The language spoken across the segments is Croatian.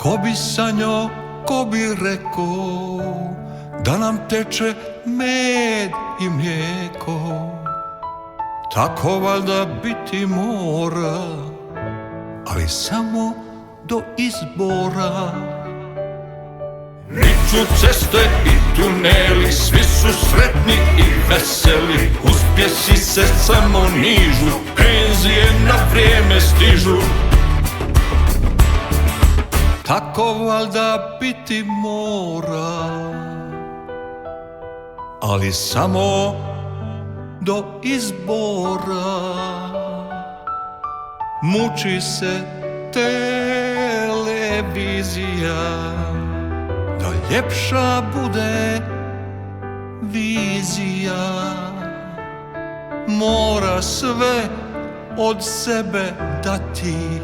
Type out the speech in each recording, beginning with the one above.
Ko bi sanjao, ko bi rekao da nam teče med i mlijeko. Tako valjda biti mora, ali samo do izbora. Niču ceste i tuneli, svi su sretni i veseli. Uspjesi se samo nižu, penzije na vrijeme stižu. Tako valjda biti mora, ali samo do izbora. Muči se televizija da ljepša bude vizija. Mora sve od sebe dati,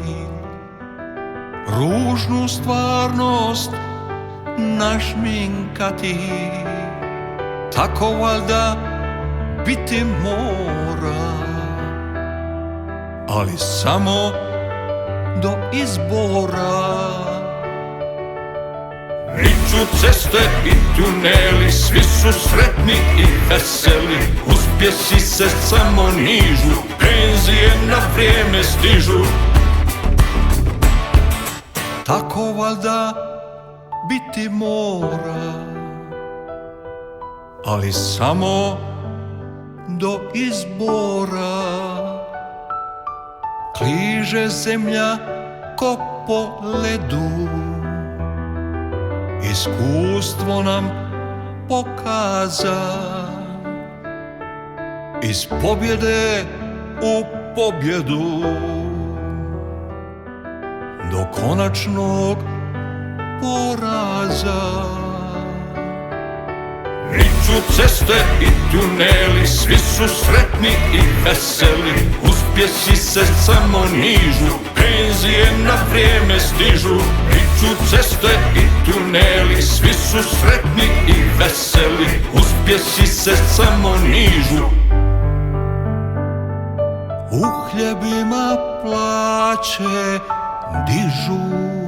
ružnu stvarnost našminkati. Tako valjda biti mora, ali samo do izbora. Niču ceste i tuneli, svi su sretni i veseli. Uspjesi se samo nižu, penzije na vrijeme stižu. Tako valjda biti mora, ali samo do izbora. Kliže zemlja ko po ledu, iskustvo nam pokaza. Iz pobjede u pobjedu, do konačnog poraza. Niču ceste i tuneli, svi su sretni i veseli. Uspjesi se samo nižu, penzije na vrijeme stižu. Niču ceste i tuneli, svi su sretni i veseli. Uspjesi se samo nižu. Uhljebima plaće dižu.